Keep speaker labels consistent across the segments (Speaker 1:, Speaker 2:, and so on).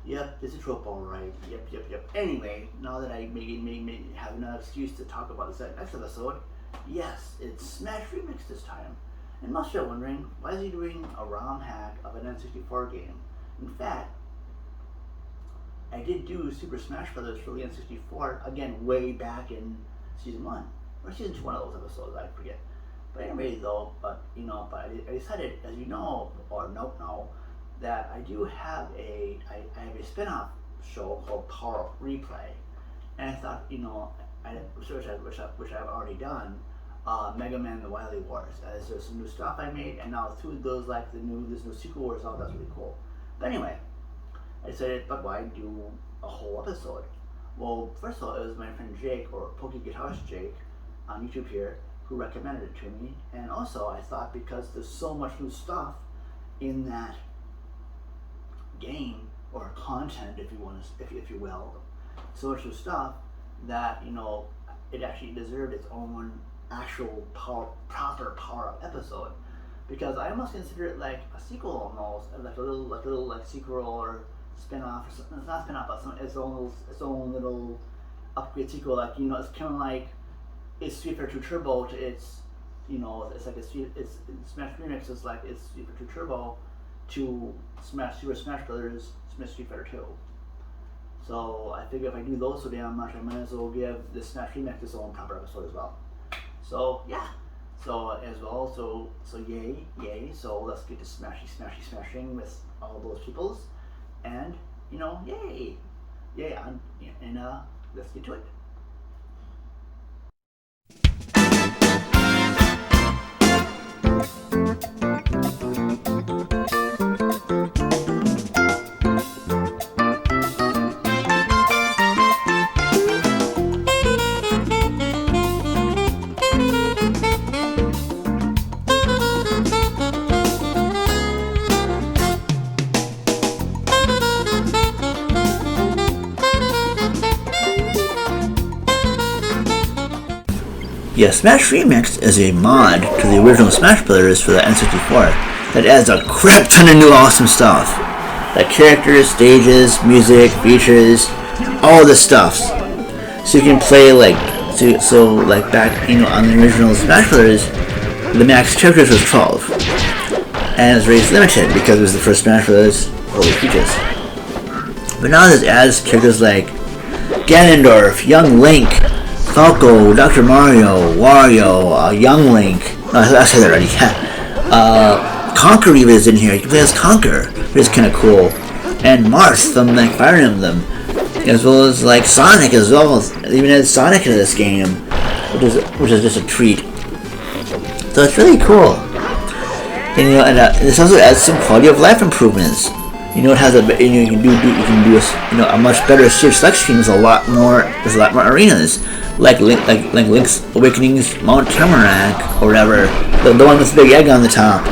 Speaker 1: Yep, it's a trope, all right. Yep. Anyway, now that I may have another excuse to talk about this next episode, yes, it's Smash Remix this time. And most of you are wondering, why is he doing a ROM hack of an N64 game? In fact, I did do Super Smash Brothers for the N64, again, way back in Season 1. Or Season 2, one of those episodes, I forget. But anyway, though, I decided, as you know, or don't know, that I do have I have a spin-off show called Power Up Replay. And I thought, which I've already done, Mega Man The Wily Wars. There's some new stuff I made, and now two of those, like this new sequel Wars out, that's really cool. But anyway, I decided, but why do a whole episode? Well, first of all, it was my friend Jake, or Pokey Guitars Jake, on YouTube here, who recommended it to me. And also, I thought because there's so much new stuff in that game, or content, if you will, so much new stuff that it actually deserved its own actual proper power-up episode, because I almost consider it like a sequel, almost like a little sequel or spin-off, or something. It's not spin-off, but its own little upgrade sequel. Like it's kind of like it's Street Fighter 2 Turbo to its it's like it's Smash Remix is like it's Street Fighter 2 Turbo to Super Smash Brothers Street Fighter 2. So I figure if I do those so damn much, I might as well give this Smash Remix its own proper episode as well. So yeah. So as well, so yay. So let's get to smashing with all those peoples, and yay, and let's get to it. Yeah, Smash Remix is a mod to the original Smash Brothers for the N64 that adds a crap ton of new awesome stuff. Like characters, stages, music, features, all the stuff. So you can play like back on the original Smash Brothers, the max characters was 12. And it was raised limited because it was the first Smash Brothers early features. But now this adds characters like Ganondorf, Young Link, Falco, Dr. Mario, Wario, Young Link. No, I said that already. Conker even is in here. You can play as Conker, which is kind of cool. And Marth from like Fire Emblem, as well as like Sonic as well. They even had Sonic in this game, which is just a treat. So it's really cool. And this also adds some quality of life improvements. It has you can do a much better stage select screen. There's a lot more arenas. Like Link's Awakening's Mount Tamarack or whatever, the one with the big egg on the top,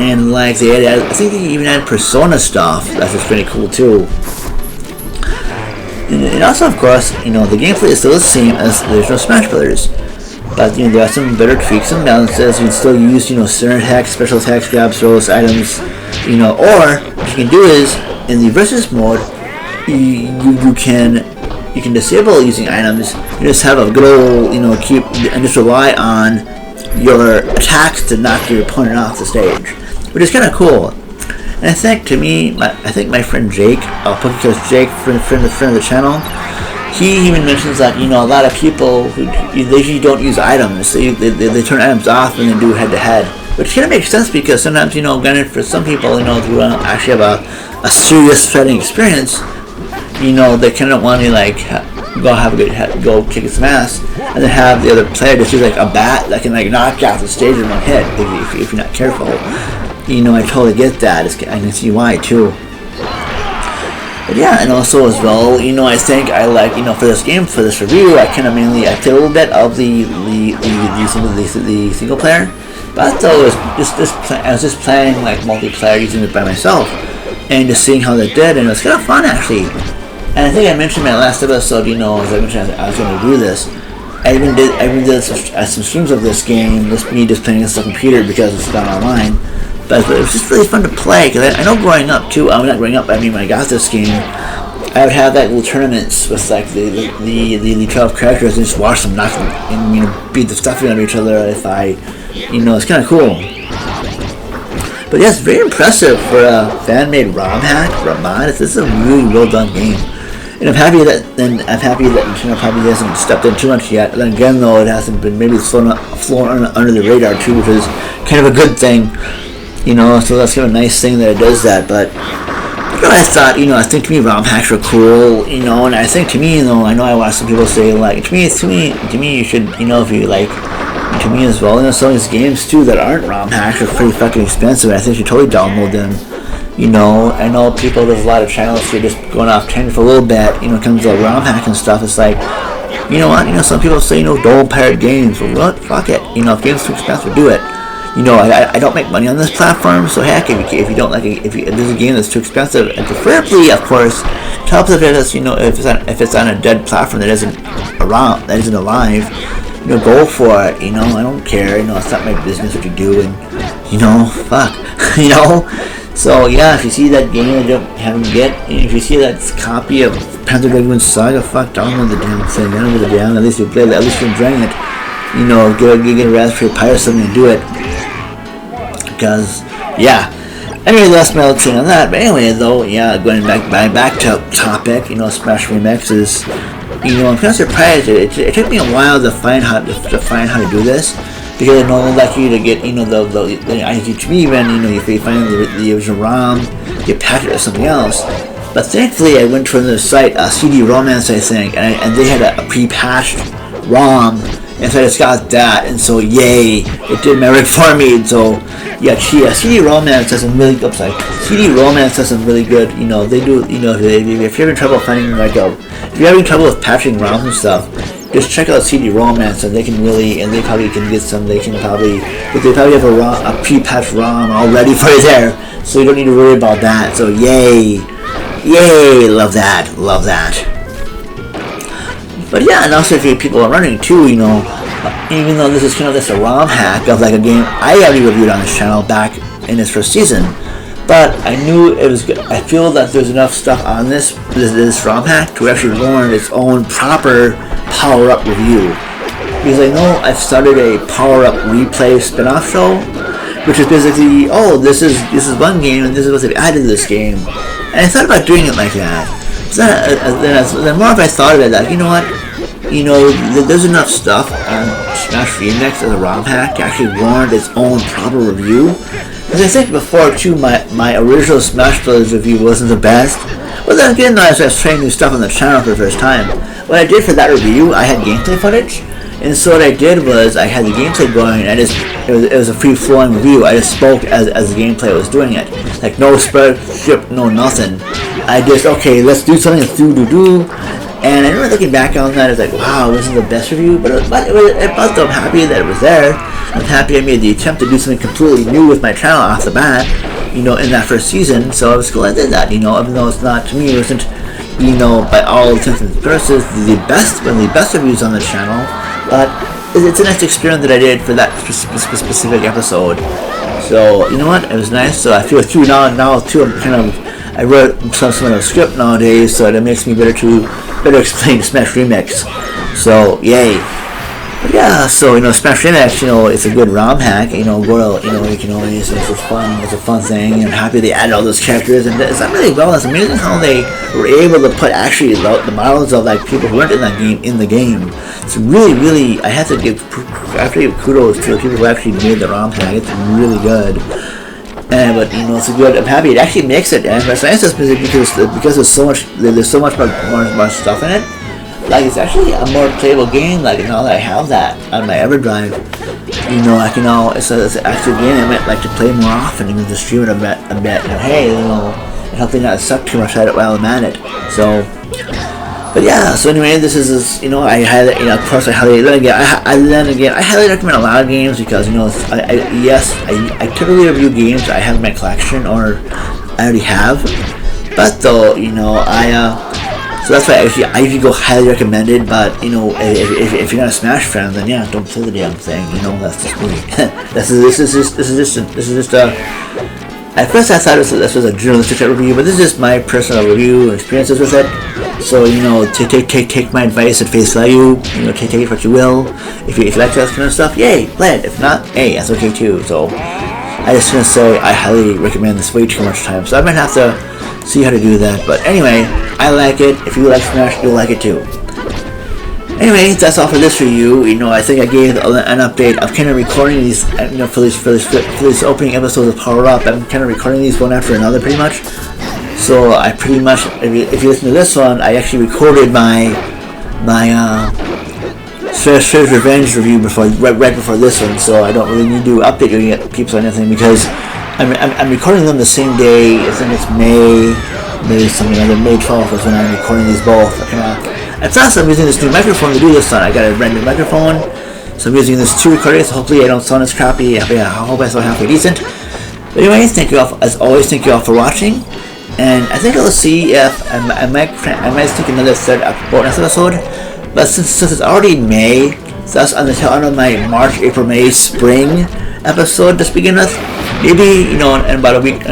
Speaker 1: and like I think they even had Persona stuff. That's just pretty cool too. And also, of course, the gameplay is still the same as the original Smash Brothers, but there are some better tweaks and balances. You can still use certain attacks, special attacks, grabs, throws, items, or what you can do is in the versus mode, you can disable using items. You just have a good old, and just rely on your attacks to knock your opponent off the stage, which is kind of cool. And I think my friend Jake, Pokecast Jake, friend of the channel, he even mentions that a lot of people who they usually don't use items. They turn items off and then do head to head, which kind of makes sense because sometimes granted for some people who actually have a serious fighting experience. They kind of want to go kick some ass, and then have the other player just use like a bat that can knock out the stage in one hit if you're not careful. I totally get that. I can see why too. But yeah, and also as well, I think I like for this game, for this review, I played a little bit of the single player, but though I was just playing like multiplayer using it by myself, and just seeing how they did, and it was kind of fun actually. And I think I mentioned in my last episode, as I mentioned I was going to do this. I even did some streams of this game, just playing this on the computer because it's not online. But it was just really fun to play, because I know growing up too, I'm not growing up, I mean when I got this game, I would have like little tournaments with like the 12 characters and just watch them knock them and, you know, beat the stuff out of each other if I, you know, it's kind of cool. But yeah, it's very impressive for a fan-made ROM hack, or a mod. This is a really well done game. And I'm happy that Nintendo probably hasn't stepped in too much yet. Then again, though, it hasn't been, maybe it's flown under the radar too, which is kind of a good thing, you know. So that's kind of a nice thing that it does that. But you know, I thought, you know, I think to me ROM hacks are cool, you know, and I think to me, you know, I know I watched some people say like, to me, you should, you know, if you like. To me as well, you know, some of these games too that aren't ROM hacks are pretty fucking expensive, and I think you totally download them. You know, I know people, there's a lot of channels who are just going off tangent for a little bit, you know, it comes to ROM hack and stuff. It's like, you know what, you know, some people say, you know, don't pirate games. Well, what? Fuck it. You know, if games too expensive, do it. You know, I don't make money on this platform, so heck, if you don't like it, if there's a game that's too expensive, and preferably, of course, it helps if it's, you know, if it's on a dead platform that isn't around, that isn't alive. You know, go for it, you know, I don't care, you know, it's not my business what you do, and, you know, fuck, you know, so, yeah, if you see that game I don't haven't get, if you see that copy of Panzer Dragoon Saga, fuck, download the damn thing, download the damn, at least you play it, at least you're enjoying it, you know, get a Raspberry Pi or something and do it, because, yeah. Anyway, that's my little thing on that, but anyway, though, yeah, going back to topic, you know, Smash Remixes. You know, I'm kind of surprised. It took me a while to find how to do this, because I know they're lucky to get, you know, the to me even, you know, if you find the original ROM, you patch it or something else. But thankfully, I went to another site, CD Romance, I think, and they had a pre-patched ROM, and so I just got that, and so yay, it did my work for me. And so yeah, CD Romance has some really good. CD Romance has some really good. You know, they do. You know, if you're having trouble finding like if you're having trouble with patching ROMs and stuff, just check out CD Romance, and they can really, and they probably can get some. They probably have a pre-patched ROM already for you there, so you don't need to worry about that. So yay, love that. But yeah, and also if people are running too, you know, even though this is kind of just a ROM hack of like a game I already reviewed on this channel back in its first season, but I knew it was good. I feel that there's enough stuff on this ROM hack to actually warrant its own proper power-up review. Because I know I've started a power-up replay spin-off show, which is basically, oh, this is one game and this is what's added to this game. And I thought about doing it like that. So then more if I thought of it, like, you know what? You know, there's enough stuff on Smash Remix as a ROM hack to actually warrant its own proper review. As I said before too, my original Smash Bros. Review wasn't the best. But then again, as I was trying new stuff on the channel for the first time, what I did for that review, I had gameplay footage. And so what I did was, I had the gameplay going, and it was a free-flowing review. I just spoke as the gameplay was doing it. Like, no script, no nothing. I just, okay, let's do something, and I remember looking back on that, it's like, wow, this is the best review, but I'm happy that it was there. I'm happy I made the attempt to do something completely new with my channel off the bat, you know, in that first season, so I was glad I did that, you know, even though it's not, to me, it wasn't, you know, by all intents and purposes, one of the best reviews on the channel, but it's a nice experience that I did for that specific episode. So, you know what, it was nice, so I feel too, now too, I'm kind of, I wrote some of the script nowadays, so that makes me better explain Smash Remix. So yay! But yeah, so you know, Smash Remix, you know, it's a good ROM hack. You know, you can always, it's a fun thing. And I'm happy they added all those characters, and it's not really well. It's amazing how they were able to put actually the models of like people who weren't in the game. It's really, I have to give kudos to the people who actually made the ROM hack. It's really good. But you know, it's a good. I'm happy it actually makes it. And it's nice because there's so much more stuff in it. Like, it's actually a more playable game. Like, now that I have that on my EverDrive, you know, I can now, it's an active game I might like to play more often, even to stream it a bit. And hey, you know, and hopefully not suck too much at it while I'm at it. So, but yeah. So anyway, this is, you know, I highly, you know, of course I highly, I highly recommend a lot of games because, you know, I typically review games I have in my collection or I already have. But though, you know, so that's why I usually go highly recommended, but, you know, if you're not a Smash fan, then yeah, don't play the damn thing, you know, that's just me. this is just At first I thought this was a journalistic review, but this is just my personal review and experiences with it. So, you know, take my advice at face value. You know, take it what you will. If you like that kind of stuff, yay, play it. If not, hey, that's okay too. So, I just gonna say I highly recommend this. Way too much time, so I might have to see how to do that. But anyway, I like it. If you like Smash, you'll like it too. Anyway, that's all for this review. You know, I think I gave an update. I'm kind of recording these, you know, for these opening episodes of Power Up. I'm kind of recording these one after another, pretty much. So I pretty much, if you listen to this one, I actually recorded my Shredder's Revenge review right before this one. So I don't really need to update you yet, peeps, or anything, because I'm recording them the same day. I think it's May something like that. May 12th is when I'm recording these both. And plus, I'm using this new microphone to do this on. I got a brand new microphone, so I'm using this 2 recorders. So hopefully I don't sound as crappy. I hope I sound halfway decent. But anyways, thank you all, as always, thank you all for watching. And I think I'll see if I might think another third bonus episode. But since it's already May, so that's on the tail end of my March, April, May, spring episode to begin with. Maybe, you know, in about a week,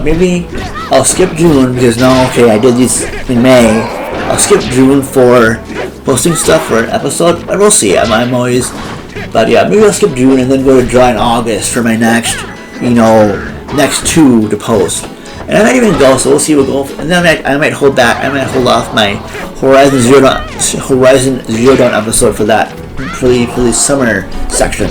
Speaker 1: maybe I'll skip June, because now, okay, I did these in May. I'll skip June for posting stuff for an episode, but we'll see. I'm always, but yeah, maybe I'll skip June and then go to July and August for my next, you know, next 2 to post. And I might even go, so we'll see. We'll go, and then I might hold back. I might hold off my Horizon Zero Dawn episode for that, for the summer section.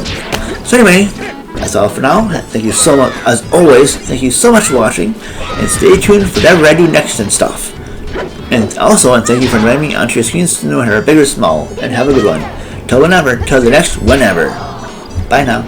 Speaker 1: So anyway, that's all for now. Thank you so much, as always. Thank you so much for watching, and stay tuned for whatever I do next and stuff. And also, thank you for inviting me onto your screens to know how big or small, and have a good one. Till whenever, till the next whenever. Bye now.